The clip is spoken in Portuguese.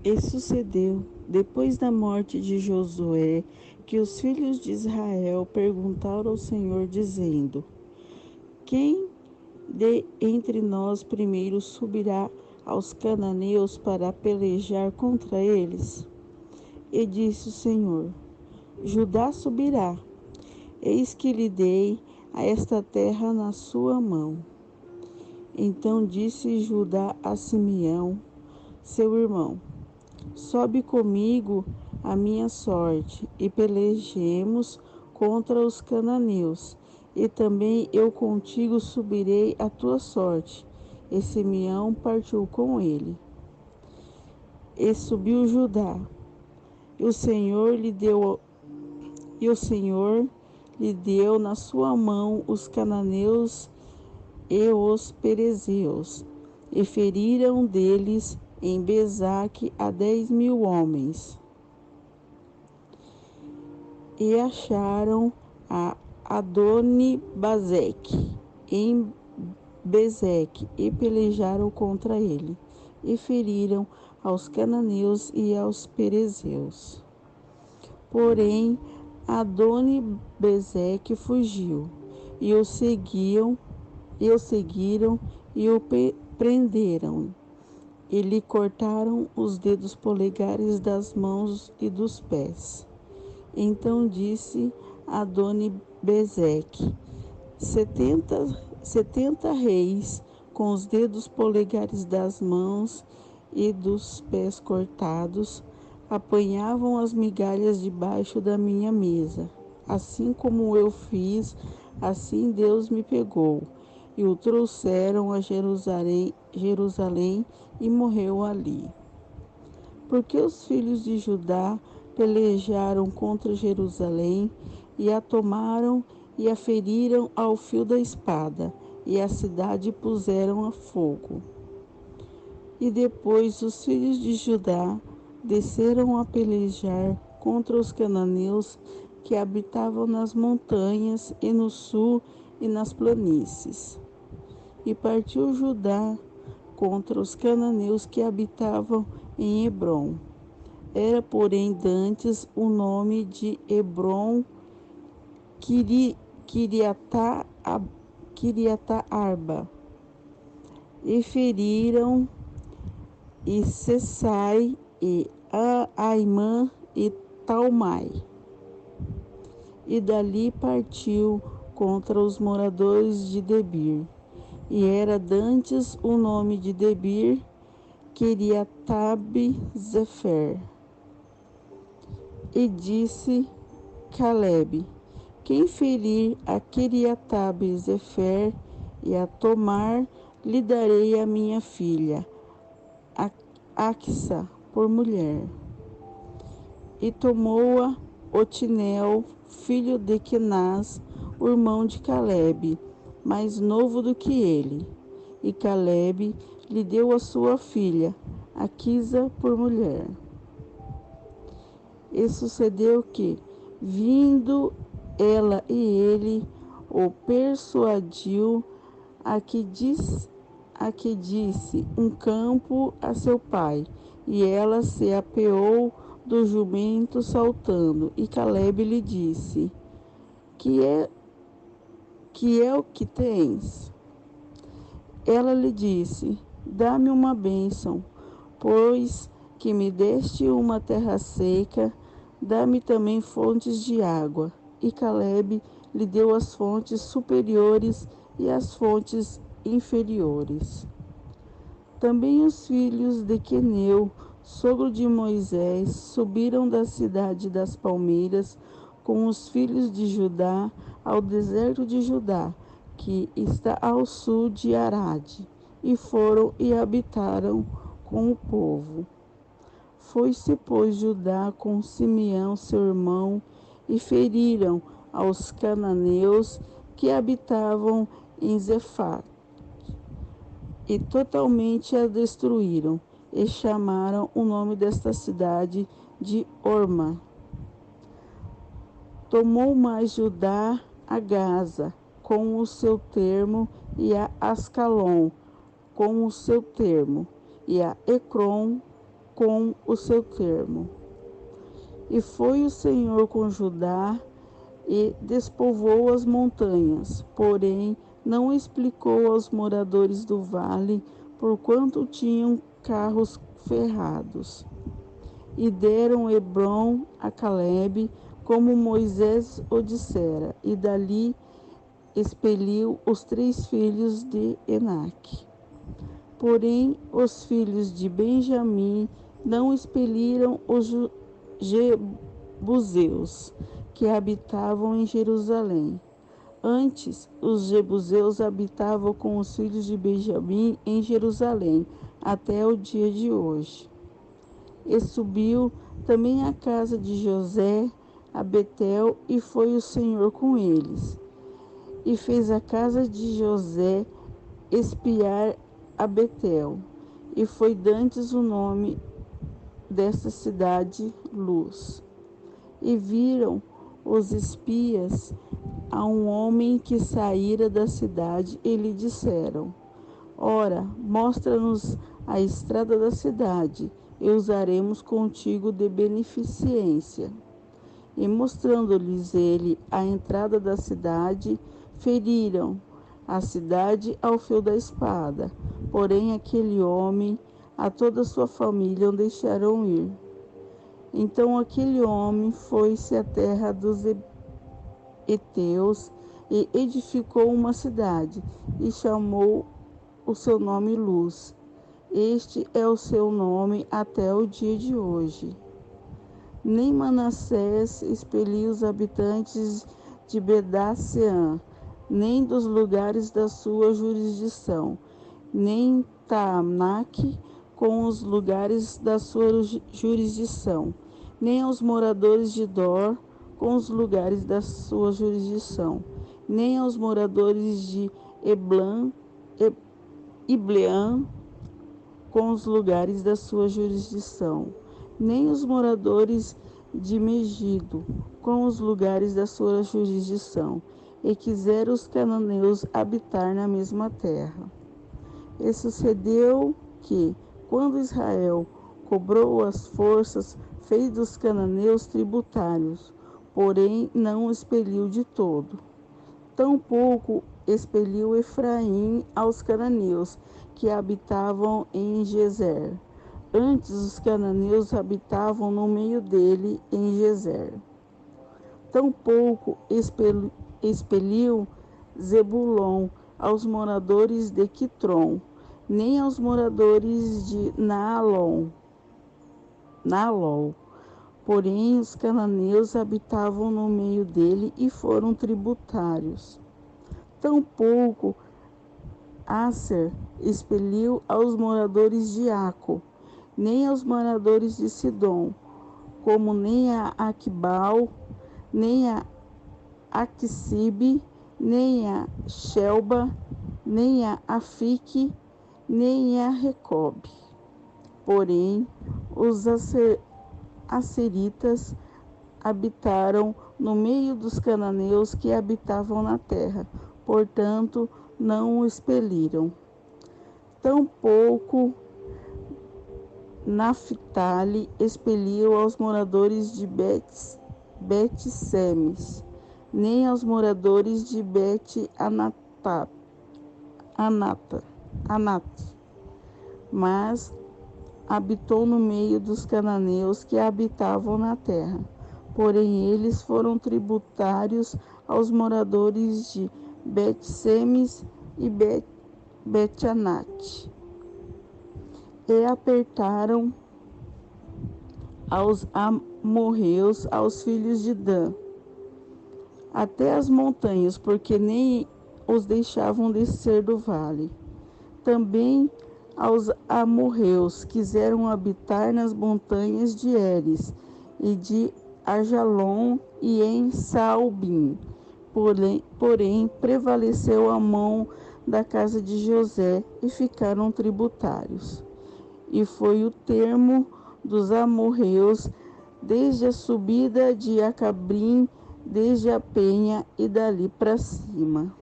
E sucedeu, depois da morte de Josué, que os filhos de Israel perguntaram ao Senhor, dizendo: Quem de entre nós primeiro subirá aos cananeus para pelejar contra eles? E disse o Senhor: Judá subirá. Eis que lhe dei a esta terra na sua mão. Então disse Judá a Simeão, seu irmão: Sobe comigo a minha sorte, e pelejemos contra os cananeus, e também eu contigo subirei a tua sorte. E Simeão partiu com ele. E subiu Judá, e o Senhor lhe deu na sua mão os cananeus e os perezeus, e feriram deles em Bezaque a 10.000 homens. E acharam a Adoni-Bezeque em Bezeque, e pelejaram contra ele, e feriram aos cananeus e aos perezeus. Porém, Adoni-Bezeque fugiu, e o seguiram e o prenderam, e lhe cortaram os dedos polegares das mãos e dos pés. Então disse Adoni-Bezeque: 70 reis com os dedos polegares das mãos e dos pés cortados apanhavam as migalhas debaixo da minha mesa. Assim como eu fiz, assim Deus me pegou, e o trouxeram a Jerusalém e morreu ali. Porque os filhos de Judá pelejaram contra Jerusalém, e a tomaram e a feriram ao fio da espada, e a cidade puseram a fogo. E depois os filhos de Judá desceram a pelejar contra os cananeus que habitavam nas montanhas e no sul e nas planícies. E partiu Judá contra os cananeus que habitavam em Hebrom. Era, porém, dantes o nome de Hebrom Kiriata-Arba. E feriram e Sesai e Aimã e Talmai. E dali partiu contra os moradores de Debir. E era dantes o nome de Debir, Kiriatabe-Zefer. E disse Calebe: Quem ferir a Kiriatabe-Zefer e a tomar, lhe darei a minha filha, Axa, por mulher. E tomou-a Otinel, filho de Quenaz, o irmão de Calebe, mais novo do que ele. E Calebe lhe deu a sua filha, Aquisa, por mulher. E sucedeu que, vindo ela e ele, o persuadiu a que disse um campo a seu pai, e ela se apeou do jumento saltando. E Calebe lhe disse: que é o que tens? Ela lhe disse: Dá-me uma bênção, pois que me deste uma terra seca, dá-me também fontes de água. E Calebe lhe deu as fontes superiores e as fontes inferiores. Também os filhos de Queneu, sogro de Moisés, subiram da cidade das palmeiras com os filhos de Judá ao deserto de Judá, que está ao sul de Arade, e foram e habitaram com o povo. Foi-se, pois, Judá com Simeão, seu irmão, e feriram aos cananeus que habitavam em Zefate, e totalmente a destruíram, e chamaram o nome desta cidade de Orma. Tomou mais Judá a Gaza, com o seu termo, e a Ascalon, com o seu termo, e a Ecrom, com o seu termo. E foi o Senhor com Judá e despovoou as montanhas, porém não explicou aos moradores do vale, porquanto tinham carros ferrados. E deram Hebrom a Calebe, como Moisés o dissera, e dali expeliu os 3 filhos de Enaque. Porém, os filhos de Benjamim não expeliram os jebuseus, que habitavam em Jerusalém. Antes, os jebuseus habitavam com os filhos de Benjamim em Jerusalém, até o dia de hoje. E subiu também a casa de José a Betel, e foi o Senhor com eles. E fez a casa de José espiar a Betel, e foi dantes o nome desta cidade Luz. E viram os espias a um homem que saíra da cidade, e lhe disseram: Ora, mostra-nos a estrada da cidade, e usaremos contigo de beneficência. E mostrando-lhes ele a entrada da cidade, feriram a cidade ao fio da espada. Porém aquele homem, a toda a sua família, o deixaram ir. Então aquele homem foi-se à terra dos heteus e edificou uma cidade, e chamou o seu nome Luz. Este é o seu nome até o dia de hoje. Nem Manassés expeliu os habitantes de Bedaseã, nem dos lugares da sua jurisdição, nem Taanaque com os lugares da sua jurisdição, nem aos moradores de Dor com os lugares da sua jurisdição, nem aos moradores de Ibleã com os lugares da sua jurisdição, nem os moradores de Megido com os lugares da sua jurisdição, e quiseram os cananeus habitar na mesma terra. E sucedeu que, quando Israel cobrou as forças, fez dos cananeus tributários, porém não os expeliu de todo. Tampouco expeliu Efraim aos cananeus que habitavam em Gezer. Antes os cananeus habitavam no meio dele em Gezer. Tampouco expeliu Zebulon aos moradores de Quitrom, nem aos moradores de Naalol. Porém os cananeus habitavam no meio dele e foram tributários. Tampouco Aser expeliu aos moradores de Aco, nem aos moradores de Sidom, como nem a Aquibal, nem a Aquissibe, nem a Shelba, nem a Afique, nem a Recobe. Porém, os asseritas habitaram no meio dos cananeus que habitavam na terra, portanto, não o expeliram. Tampouco Naphtali expeliu aos moradores de Bet-Semes, nem aos moradores de Bet-Anat, mas habitou no meio dos cananeus que habitavam na terra. Porém, eles foram tributários aos moradores de Bet-Semes e Bet-Anat. E apertaram aos amorreus, aos filhos de Dan, até as montanhas, porque nem os deixavam descer do vale. Também aos amorreus quiseram habitar nas montanhas de Eres e de Ajalon e em Saalbim. Porém, prevaleceu a mão da casa de José e ficaram tributários. E foi o termo dos amorreus desde a subida de Acabrim, desde a penha e dali para cima.